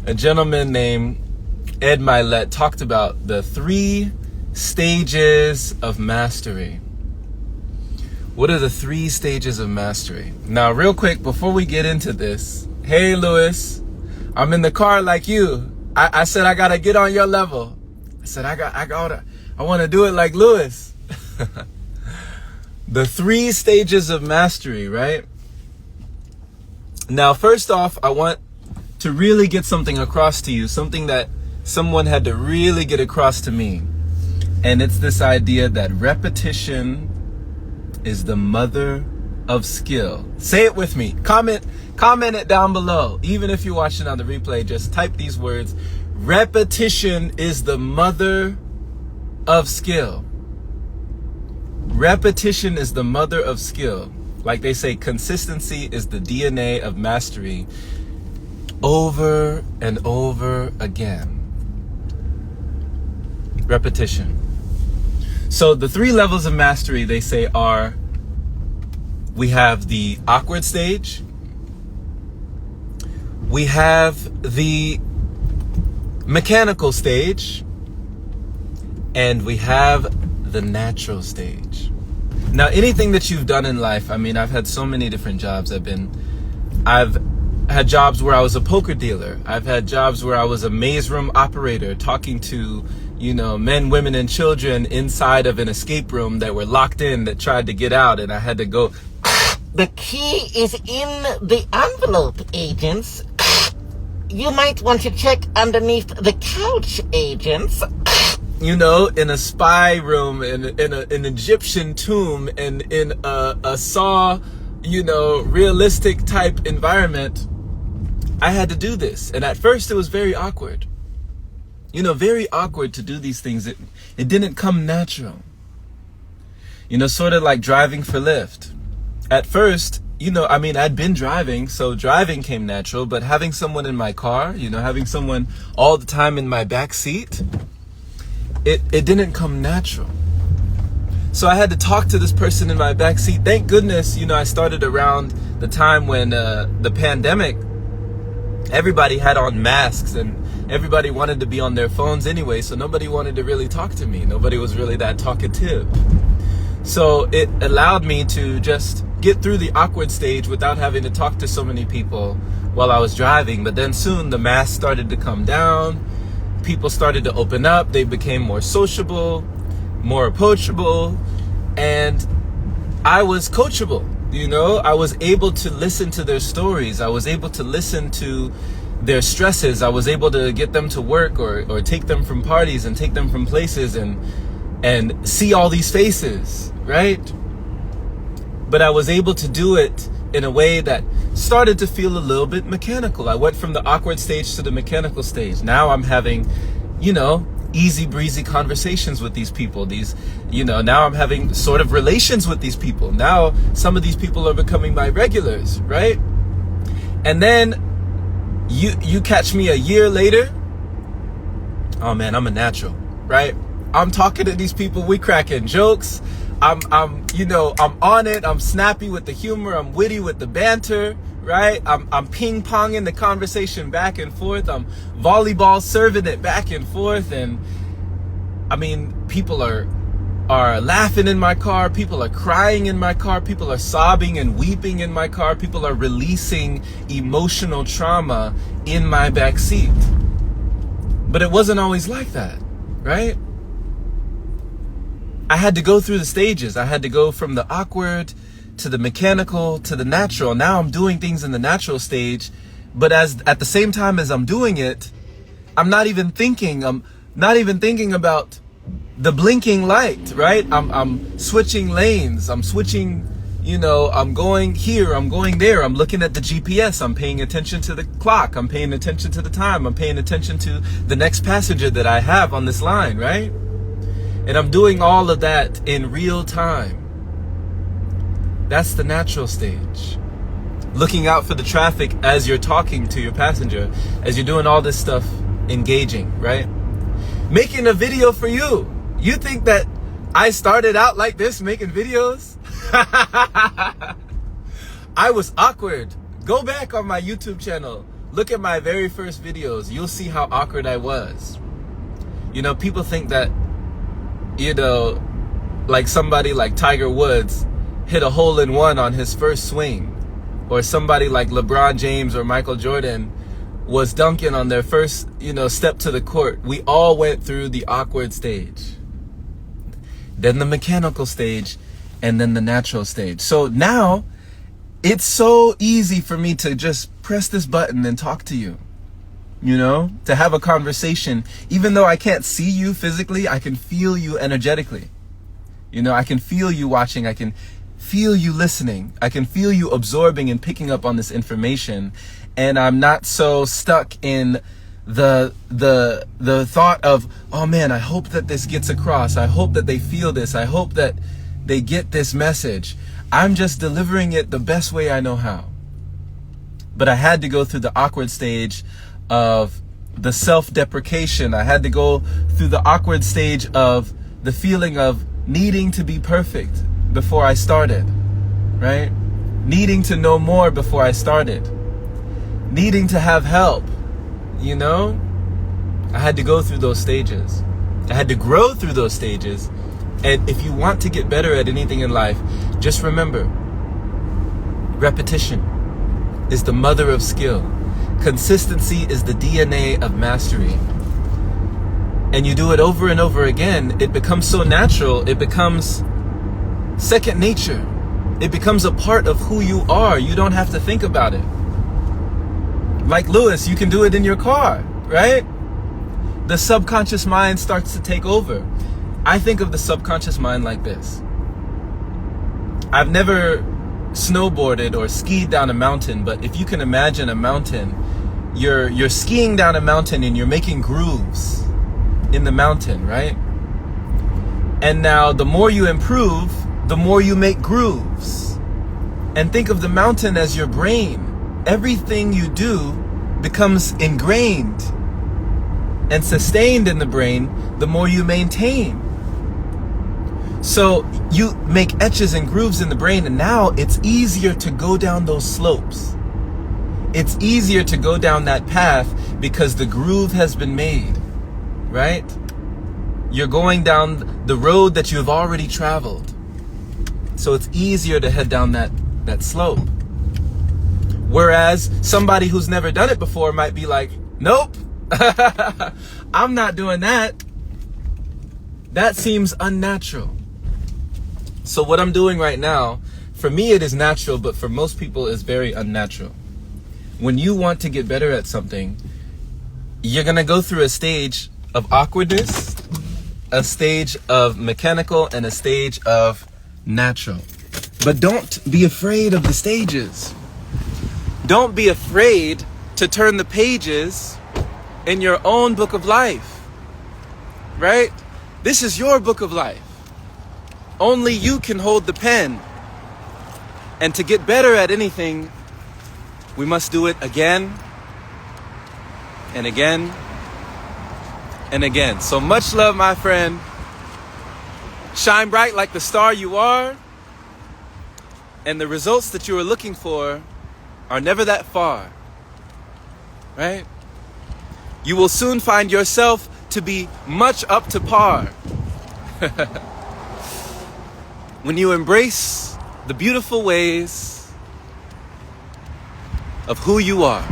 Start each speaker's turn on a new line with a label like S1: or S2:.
S1: a gentleman named Ed Milet talked about the 3 stages of mastery. What are the 3 stages of mastery? Now, real quick, before we get into this, hey, Lewis, I'm in the car like you. I said I gotta get on your level. I said I want to do it like Lewis. The 3 stages of mastery, right? Now, first off, I want to really get something across to you, something that someone had to really get across to me. And it's this idea that repetition is the mother of skill. Say it with me. Comment it down below. Even if you're watching on the replay, just type these words. Repetition is the mother of skill. Repetition is the mother of skill. Like they say, consistency is the DNA of mastery. Over and over again. Repetition. So the 3 levels of mastery, they say, are, we have the awkward stage, we have the mechanical stage, and we have the natural stage. Now, anything that you've done in life, I mean, I've had so many different jobs. I've had jobs where I was a poker dealer. I've had jobs where I was a maze room operator talking to, men, women, and children inside of an escape room that were locked in that tried to get out, and I had to go,
S2: the key is in the envelope, agents. You might want to check underneath the couch, agents.
S1: In a spy room, in an Egyptian tomb, and in a Saw, realistic type environment. I had to do this. And at first it was very awkward. Very awkward to do these things. It didn't come natural. Sort of like driving for Lyft. At first, I'd been driving, so driving came natural, but having someone in my car, having someone all the time in my back seat, it didn't come natural. So I had to talk to this person in my back seat. Thank goodness, I started around the time when the pandemic, everybody had on masks and everybody wanted to be on their phones anyway, so nobody wanted to really talk to me. Nobody was really that talkative. So it allowed me to just get through the awkward stage without having to talk to so many people while I was driving. But then soon the mask started to come down. People started to open up. They became more sociable, more approachable, and I was coachable. I was able to listen to their stories. I was able to listen to their stresses. I was able to get them to work or take them from parties and take them from places and see all these faces, right? But I was able to do it in a way that started to feel a little bit mechanical. I went from the awkward stage to the mechanical stage. Now I'm having, easy breezy conversations with these people. Now I'm having sort of relations with these people. Now some of these people are becoming my regulars, right? And then you catch me a year later. Oh man, I'm a natural, right? I'm talking to these people, we cracking jokes. I'm on it. I'm snappy with the humor. I'm witty with the banter, right? I'm ping-ponging the conversation back and forth. I'm volleyball serving it back and forth. And people are laughing in my car. People are crying in my car. People are sobbing and weeping in my car. People are releasing emotional trauma in my back seat. But it wasn't always like that, right? I had to go through the stages. I had to go from the awkward to the mechanical to the natural. Now I'm doing things in the natural stage, but at the same time as I'm doing it, I'm not even thinking about the blinking light, right? I'm switching lanes. I'm switching, I'm going here, I'm going there. I'm looking at the GPS. I'm paying attention to the clock. I'm paying attention to the time. I'm paying attention to the next passenger that I have on this line, right? And I'm doing all of that in real time. That's the natural stage. Looking out for the traffic as you're talking to your passenger, as you're doing all this stuff, engaging, right? Making a video for you. You think that I started out like this, making videos? I was awkward. Go back on my YouTube channel. Look at my very first videos. You'll see how awkward I was. You know, people think that, you know, like somebody like Tiger Woods hit a hole-in-one on his first swing, or somebody like LeBron James or Michael Jordan was dunking on their first, you know, step to the court. We all went through the awkward stage, then the mechanical stage, and then the natural stage. So now it's so easy for me to just press this button and talk to you, you know, to have a conversation. Even though I can't see you physically, I can feel you energetically. You know, I can feel you watching. I can feel you listening. I can feel you absorbing and picking up on this information. And I'm not so stuck in the thought of, oh man, I hope that this gets across. I hope that they feel this. I hope that they get this message. I'm just delivering it the best way I know how. But I had to go through the awkward stage of the self-deprecation. I had to go through the awkward stage of the feeling of needing to be perfect before I started, right? Needing to know more before I started. Needing to have help, you know? I had to go through those stages. I had to grow through those stages. And if you want to get better at anything in life, just remember, repetition is the mother of skill. Consistency is the DNA of mastery. And you do it over and over again, it becomes so natural, it becomes second nature. It becomes a part of who you are. You don't have to think about it. Like Lewis, you can do it in your car, right? The subconscious mind starts to take over. I think of the subconscious mind like this. I've never snowboarded or skied down a mountain, but if you can imagine a mountain, you're skiing down a mountain and you're making grooves in the mountain, right? And now the more you improve, the more you make grooves. And think of the mountain as your brain. Everything you do becomes ingrained and sustained in the brain the more you maintain. So you make etches and grooves in the brain, and now it's easier to go down those slopes. It's easier to go down that path because the groove has been made, right? You're going down the road that you've already traveled. So it's easier to head down that slope. Whereas somebody who's never done it before might be like, nope, I'm not doing that. That seems unnatural. So what I'm doing right now, for me it is natural, but for most people it's very unnatural. When you want to get better at something, you're going to go through a stage of awkwardness, a stage of mechanical, and a stage of natural. But don't be afraid of the stages. Don't be afraid to turn the pages in your own book of life, right? This is your book of life. Only you can hold the pen. And to get better at anything, we must do it again and again and again. So much love, my friend. Shine bright like the star you are. And the results that you are looking for are never that far, right? You will soon find yourself to be much up to par. When you embrace the beautiful ways of who you are.